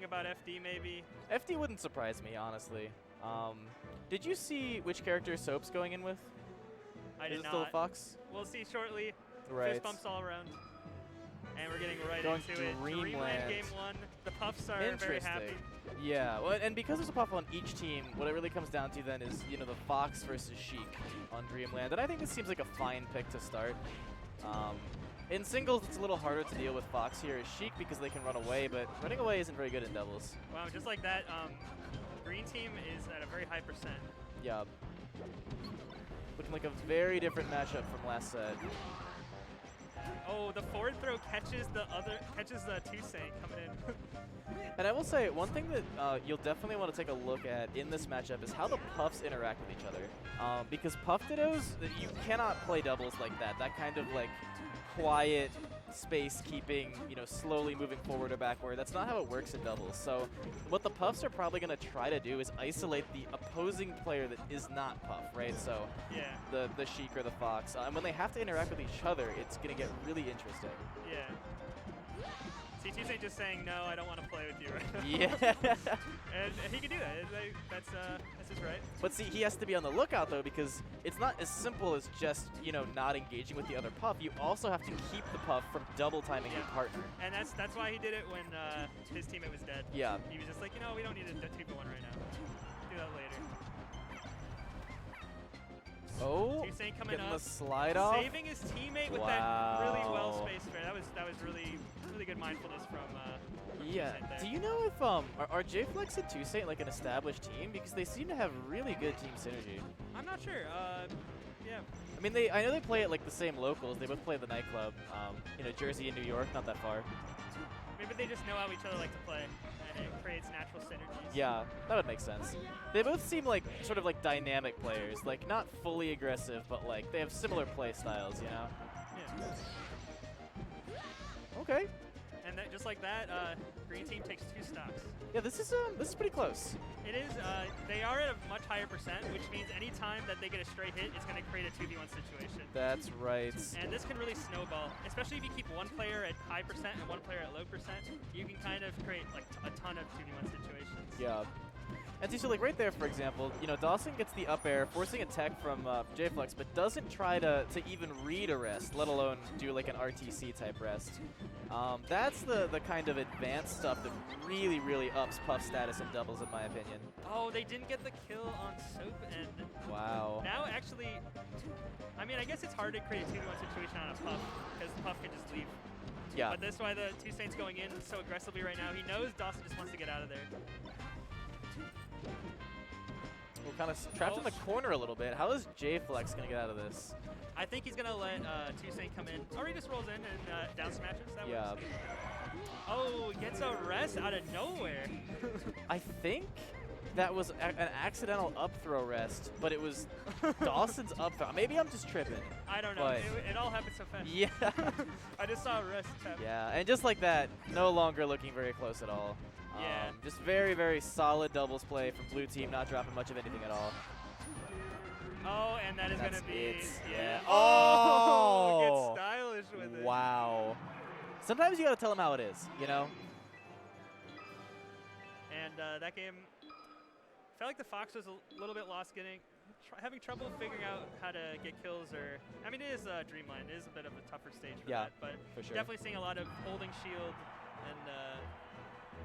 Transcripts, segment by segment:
about FD maybe. FD wouldn't surprise me, honestly. Did you see which character Soap's going in with? I did Is it not. still a Fox? We'll see shortly. Right. Fist bumps all around. And we're getting right Going into it. Dreamland. Game 1. The Puffs are very happy. Yeah, well, and because there's a Puff on each team, what it really comes down to then is, you know, the Fox versus SHIEK on Dreamland. And I think this seems like a fine pick to start. In singles, it's a little harder to deal with Fox here as SHIEK because they can run away, but running away isn't very good in doubles. Wow, just like that, green team is at a very high %. Yeah. Looking like a very different matchup from last set. Oh, the forward throw catches the 2SAINT coming in. And I will say, one thing that you'll definitely want to take a look at in this matchup is how the Puffs interact with each other. Because Puff Dittos, you cannot play doubles like that. That kind of like quiet space keeping, you know, slowly moving forward or backward. That's not how it works in doubles. So what the Puffs are probably going to try to do is isolate the opposing player that is not Puff, right? So yeah. the SHIEK or the Fox. And when they have to interact with each other, it's going to get really interesting. Yeah. See, 2SAINT just saying, no, I don't want to play with you right now. Yeah. And he can do that. That's his right. But see, he has to be on the lookout, though, because it's not as simple as just, you know, not engaging with the other Puff. You also have to keep the Puff from double timing your partner. And that's why he did it when his teammate was dead. Yeah. He was just like, you know, we don't need a 2v1 right now. Do that later. Oh, 2SAINT coming getting up, the slide off. saving his teammate with that really well-spaced fair. That was really good mindfulness from yeah. 2SAINT there. Do you know if are JFLEX and 2SAINT like an established team? Because they seem to have really good team synergy. I'm not sure. Yeah. I mean, I know they play at like the same locals. They both play at the nightclub. You know, Jersey and New York, not that far. Maybe they just know how each other like to play, and it creates natural synergies. Yeah, that would make sense. They both seem like sort of like dynamic players, like not fully aggressive, but like they have similar play styles, you know? Yeah. Okay. And that, just like that, green team takes 2 stocks. Yeah, this is pretty close. It is. They are at a much higher %, which means any time that they get a straight hit, it's going to create a 2v1 situation. That's right. And this can really snowball, especially if you keep one player at high % and one player at low %. You can kind of create like a ton of 2v1 situations. Yeah. And see, so like right there, for example, you know, DAWSON gets the up air, forcing a tech from JFLEX, but doesn't try to even read a rest, let alone do like an RTC type rest. That's the kind of advanced stuff that really, really ups Puff status in doubles, in my opinion. Oh, they didn't get the kill on Soap, and wow. Now actually, I mean, I guess it's hard to create a 2v1 situation on a Puff, because the Puff can just leave. Yeah. But that's why the 2SAINT's going in so aggressively right now. He knows DAWSON just wants to get out of there. We're kind of trapped in the corner a little bit. How is JFLEX going to get out of this? I think he's going to let 2SAINT come in. Or he just rolls in and down smashes. That works. Oh, gets a rest out of nowhere. I think that was an accidental up throw rest, but it was DAWSON's up throw. Maybe I'm just tripping. I don't know. It all happened so fast. Yeah. I just saw a rest tap. Yeah, and just like that, no longer looking very close at all. Yeah. Just very, very solid doubles play from blue team, not dropping much of anything at all. Oh, and that is going to be... Yeah. Oh! Get stylish with it. Wow. Sometimes you got to tell them how it is, you know? And that game felt like the Fox was a little bit lost having trouble figuring out how to get kills, or I mean, it is Dreamland. It is a bit of a tougher stage for that, but for sure. Definitely seeing a lot of holding shield and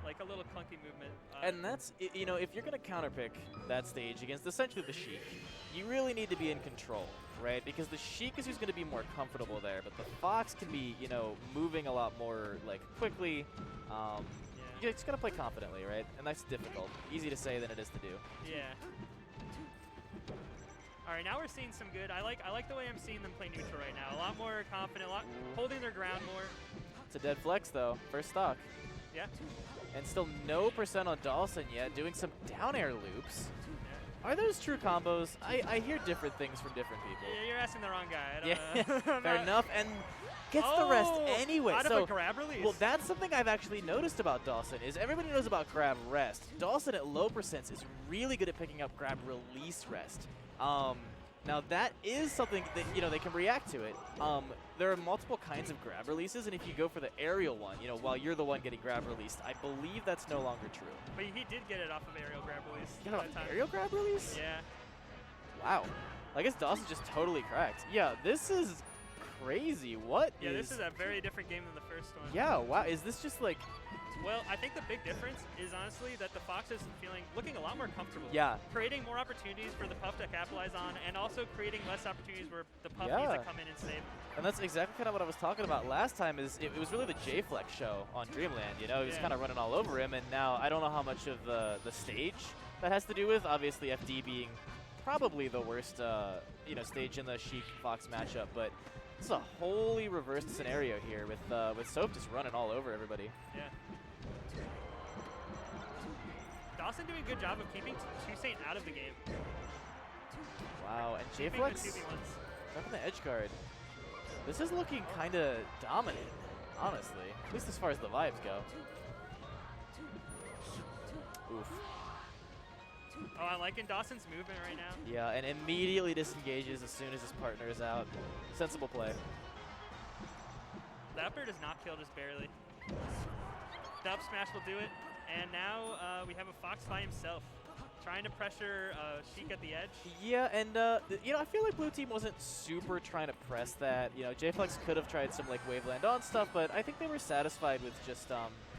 like a little clunky movement. And that's, you know, if you're going to counterpick that stage against essentially the SHIEK, you really need to be in control, right? Because the SHIEK is who's going to be more comfortable there, but the Fox can be, you know, moving a lot more like quickly. You just got to play confidently, right? And that's difficult. Easy to say than it is to do. Yeah. All right, now we're seeing some good. I like the way I'm seeing them play neutral right now. A lot more confident, holding their ground more. It's a dead flex though. First stock. Yeah. And still no % on DAWSON yet, doing some down air loops. Yeah. Are those true combos? I hear different things from different people. Yeah, you're asking the wrong guy. I yeah, don't fair enough. And gets the rest anyway. Out of a grab release. Well, that's something I've actually noticed about DAWSON is everybody knows about grab rest. DAWSON at low % is really good at picking up grab release rest. Now that is something that, you know, they can react to it. There are multiple kinds of grab releases, and if you go for the aerial one, you know, while you're the one getting grab released, I believe that's no longer true. But he did get it off of aerial grab release. You know, aerial grab release? Yeah. Wow. I guess DAWSON just totally cracked. Yeah, this is crazy. What Yeah, this is a very different game than the first one. Yeah, wow. Is this just like... Well, I think the big difference is honestly that the Fox is looking a lot more comfortable. Yeah. Creating more opportunities for the Puff to capitalize on, and also creating less opportunities where the Puff needs to come in and save. And that's exactly kind of what I was talking about last time. Is it was really the JFLEX show on Dreamland. You know, he was kind of running all over him, and now I don't know how much of the stage that has to do with. Obviously, FD being probably the worst, you know, stage in the SHIEK Fox matchup, but it's a wholly reversed scenario here with Soap just running all over everybody. Yeah. DAWSON doing a good job of keeping 2SAINT out of the game. Wow, and JFLEX dropping the edge guard. This is looking kind of dominant, honestly, at least as far as the vibes go. Oof. Oh, I'm liking DAWSON's movement right now. Yeah, and immediately disengages as soon as his partner is out. Sensible play. The up air does not kill, just barely. The up smash will do it. And now we have a Fox by himself, trying to pressure SHIEK at the edge. Yeah, and you know, I feel like blue team wasn't super trying to press that. You know, JFLEX could have tried some like waveland on stuff, but I think they were satisfied with just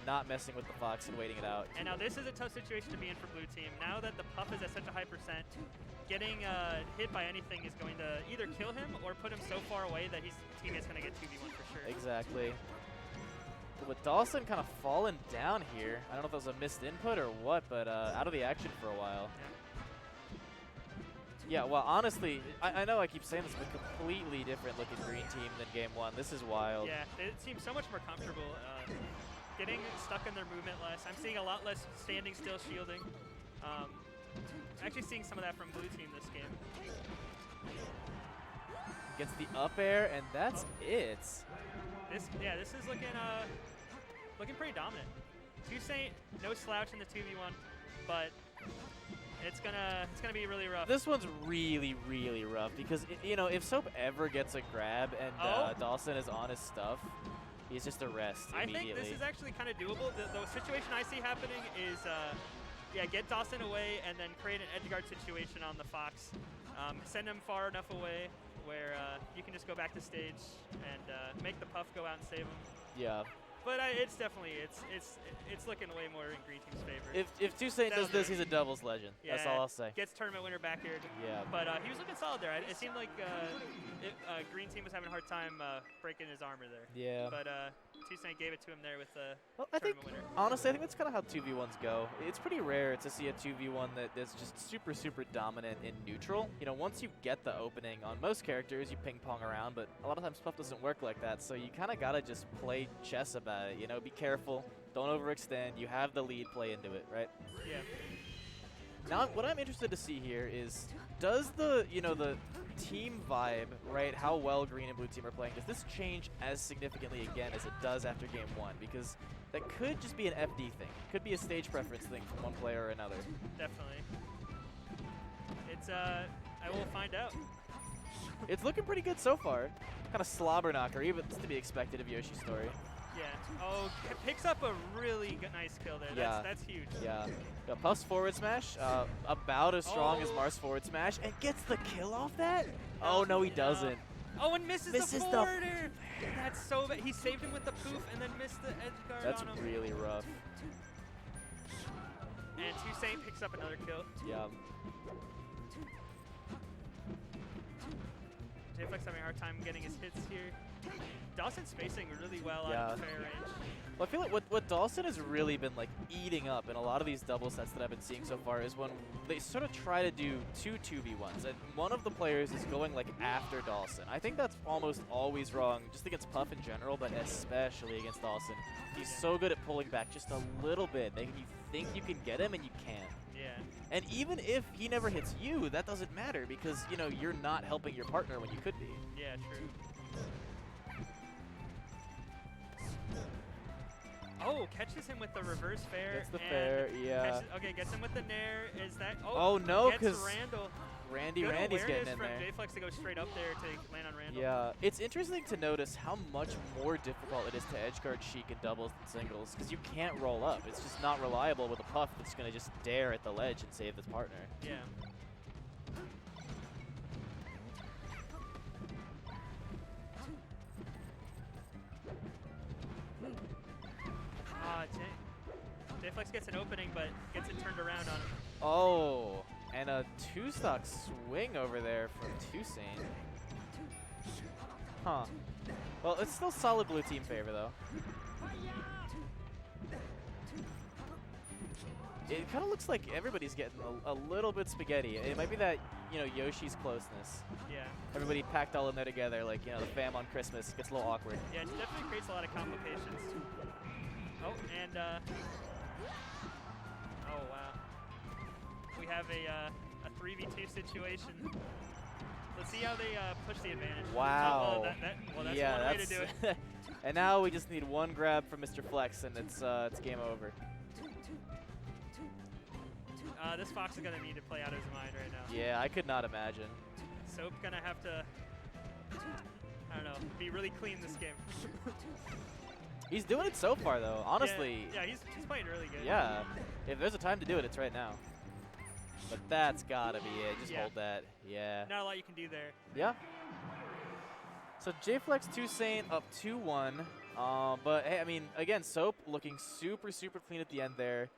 not messing with the Fox and waiting it out. And now this is a tough situation to be in for blue team. Now that the Puff is at such a high percent, getting hit by anything is going to either kill him or put him so far away that his teammate's going to get 2v1 for sure. Exactly. With DAWSON kind of falling down here, I don't know if that was a missed input or what, but out of the action for a while. Yeah, well, honestly, I know I keep saying this, but completely different looking green team than game one. This is wild. Yeah, it seems so much more comfortable. Getting stuck in their movement less. I'm seeing a lot less standing still shielding. Actually seeing some of that from blue team this game. Gets the up air, and that's it. This is looking pretty dominant. 2SAINT, no slouch in the 2v1, but it's gonna be really rough. This one's really, really rough because you know, if Soap ever gets a grab and DAWSON is on his stuff, he's just a rest immediately. I think this is actually kind of doable. The situation I see happening is, get DAWSON away and then create an edgeguard situation on the Fox. Send him far enough away where you can just go back to stage and make the Puff go out and save him. Yeah. But it's definitely it's looking way more in green team's favor. If 2SAINT does this, he's a doubles legend. Yeah, that's all I'll say. Gets tournament winner back here. Yeah. But he was looking solid there. It seemed like green team was having a hard time breaking his armor there. Yeah. But 2SAINT gave it to him there with the tournament winner. Honestly, I think that's kind of how 2v1s go. It's pretty rare to see a 2v1 that's just super, super dominant in neutral. You know, once you get the opening on most characters, you ping pong around, but a lot of times Puff doesn't work like that. So you kind of gotta just play chess about it. You know, be careful, don't overextend. You have the lead, play into it, right? Yeah. Now, what I'm interested to see here is, does the team vibe, right, how well green and blue team are playing, does this change as significantly again as it does after game one? Because that could just be an FD thing. Could be a stage preference thing from one player or another. Definitely. It's, I will find out. It's looking pretty good so far. Kind of slobber knocker, even to be expected of Yoshi's story. Yeah. Oh, picks up a really nice kill there. Yeah. That's huge. Yeah. Puff's forward smash, about as strong as Mars forward smash, and gets the kill off that? Oh, no, he doesn't. Oh, and misses the forwarder. That's so bad. He saved him with the poof and then missed the edge guard on him. That's really rough. And 2SAINT picks up another kill. Yeah. JFLEX having a hard time getting his hits here. DAWSON spacing really well out of fair range. Well, I feel like what DAWSON has really been like eating up in a lot of these double sets that I've been seeing so far is when they sort of try to do two 2v1s, and one of the players is going like after DAWSON. I think that's almost always wrong, just against Puff in general, but especially against DAWSON. He's so good at pulling back just a little bit, making you think you can get him and you can't. Yeah. And even if he never hits you, that doesn't matter because, you know, you're not helping your partner when you could be. Yeah, true. Oh, catches him with the reverse fair. Gets the fair, yeah. Okay, gets him with the nair. Is that? Oh no, because Randall. Randy's Good getting awareness in from there. JFLEX to go straight up there to land on Randall. Yeah, it's interesting to notice how much more difficult it is to edgeguard SHIEK in doubles than singles, because you can't roll up. It's just not reliable with a puff that's going to just dare at the ledge and save his partner. Yeah. JFLEX gets an opening, but gets it turned around on him. Oh, and a two-stock swing over there from 2SAINT. Huh. Well, it's still solid blue team favor, though. It kind of looks like everybody's getting a little bit spaghetti. It might be that, you know, Yoshi's closeness. Yeah. Everybody packed all in there together, like, you know, the fam on Christmas. Gets a little awkward. Yeah, it definitely creates a lot of complications. Oh, and, oh, wow. We have a 3v2 situation. Let's see how they push the advantage. Wow. Oh, well, that's yeah, one way to do it. And now we just need one grab from Mr. Flex, and it's game over. This Fox is going to need to play out his mind right now. Yeah, I could not imagine. Soap going to have to, I don't know, be really clean this game. He's doing it so far, though. Honestly. Yeah, he's playing really good. Yeah. If there's a time to do it, it's right now. But that's got to be it. Just hold that. Yeah. Not a lot you can do there. Yeah. So JFLEX 2SAINT up 2-1. But, hey, I mean, again, Soap looking super, super clean at the end there.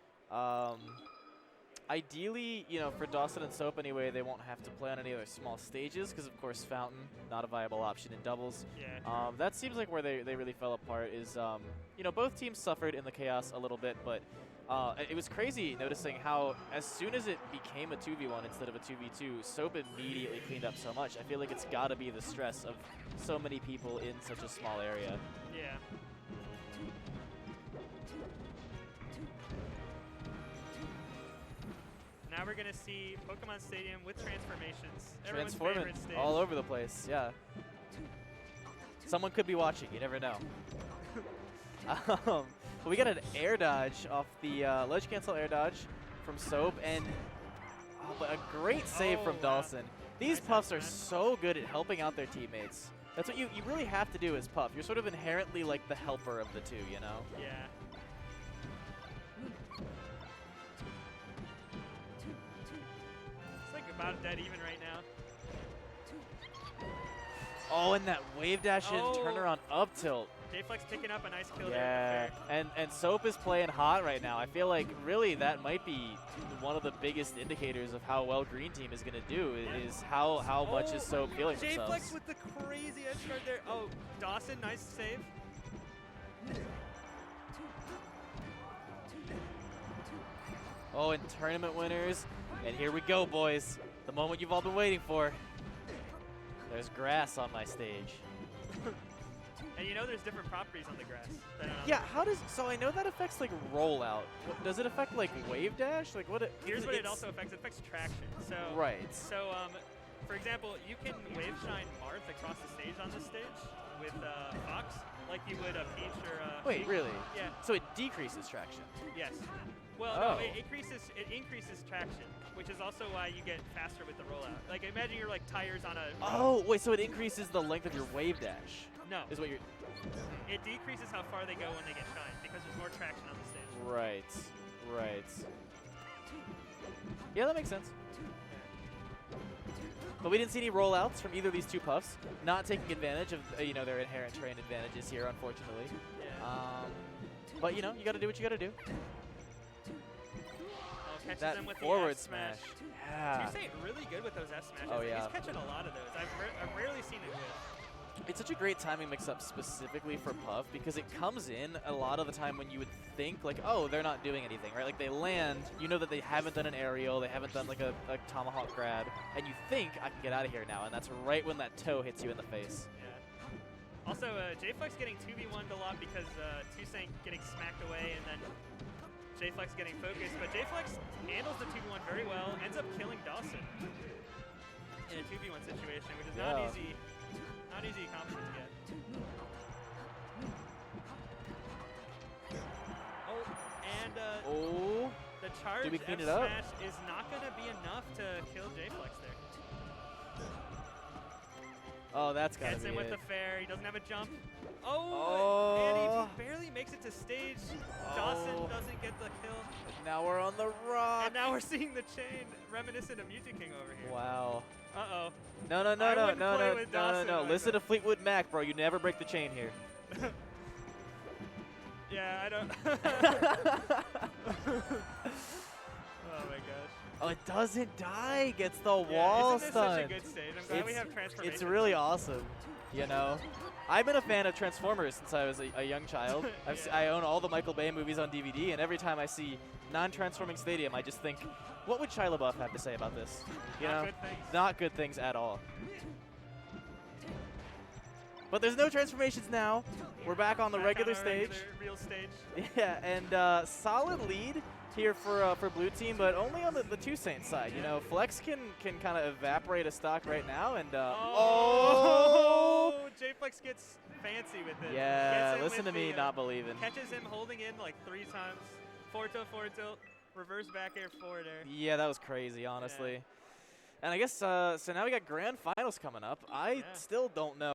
Ideally, you know, for DAWSON and Soap anyway, they won't have to play on any other small stages because, of course, Fountain, not a viable option in doubles. Yeah. That seems like where they really fell apart is, you know, both teams suffered in the chaos a little bit, but it was crazy noticing how as soon as it became a 2v1 instead of a 2v2, Soap immediately cleaned up so much. I feel like it's got to be the stress of so many people in such a small area. Yeah. Now we're going to see Pokemon Stadium with transformations. Transforming all over the place, yeah. Someone could be watching, you never know. But we got an air dodge off the ledge cancel air dodge from Soap, and but a great save from DAWSON. These puffs are so good at helping out their teammates. That's what you really have to do as puff. You're sort of inherently like the helper of the two, you know? Yeah. About dead even right now. Oh, and that wave dash in turnaround up tilt. JFLEX picking up a nice kill there. Yeah, and Soap is playing hot right now. I feel like really that might be one of the biggest indicators of how well Green Team is going to do is how much is Soap feeling themselves. JFLEX with the crazy edge guard there. Oh, DAWSON, nice save. Oh, and tournament winners. And here we go, boys. The moment you've all been waiting for. There's grass on my stage. And you know there's different properties on the grass. Yeah, how does, so I know that affects like rollout. Does it affect like wave dash? Like what? Here's what it also affects. It affects traction. So, right. So, for example, you can wave shine Marth across the stage on this stage with Fox, like you would a Peach or a Wait, really? Yeah. So it decreases traction? Yes. Well, no, it increases traction, which is also why you get faster with the rollout. Like, imagine you're like tires on a... Oh, wait, so it increases the length of your wave dash? No. Is what you're... It decreases how far they go when they get shined, because there's more traction on the stage. Right, right. Yeah, that makes sense. But we didn't see any rollouts from either of these two puffs, not taking advantage of, you know, their inherent terrain advantages here, unfortunately. Yeah. But, you know, you got to do what you got to do. Catches that them with forward the S smash. Yeah. 2SAINT really good with those S smashes. Oh, yeah. He's catching a lot of those. I've rarely seen it good. It's such a great timing mix-up specifically for Puff because it comes in a lot of the time when you would think, like, oh, they're not doing anything, right? Like, they land, you know that they haven't done an aerial, they haven't done, like, a tomahawk grab, and you think, I can get out of here now, and that's right when that toe hits you in the face. Yeah. Also, JFLEX getting 2v1'd a lot because 2SAINT getting smacked away, and then JFLEX getting focused, but JFLEX handles the 2v1 very well, ends up killing DAWSON in a 2v1 situation, which is not easy accomplishment to get. Oh, and the charge F smash is not going to be enough to kill JFLEX there. Oh, that's gotta Gets be him with it. the fair. He doesn't have a jump. Oh, Oh. and he barely makes it to stage. DAWSON doesn't get the kill. Now we're on the rock. And now we're seeing the chain reminiscent of Music King over here. Wow. Uh-oh. No, no, no, I no, wouldn't no, play no, with no, DAWSON no. like Listen that. to Fleetwood Mac, bro. You never break the chain here. Yeah, I don't. Oh my gosh. Oh, it doesn't die. Gets the wall isn't this stun. such a good stage? I'm glad we have transformation. It's really awesome, you know. I've been a fan of Transformers since I was a young child. I own all the Michael Bay movies on DVD, and every time I see non-transforming stadium, I just think, what would Shia LaBeouf have to say about this? You know, good things. not good things at all. But there's no transformations now. We're back on the Back regular on our stage. real stage. Yeah, and solid lead here for blue team, but only on the 2SAINT side. You know, Flex can kind of evaporate a stock right now, and JFLEX gets fancy with it. yeah, Gets him listen to with me the, not believing. Catches him holding in like 3 times. Forward tilt, reverse back air, forward air. Yeah, that was crazy, honestly. Yeah. And I guess so now we got grand finals coming up. I still don't know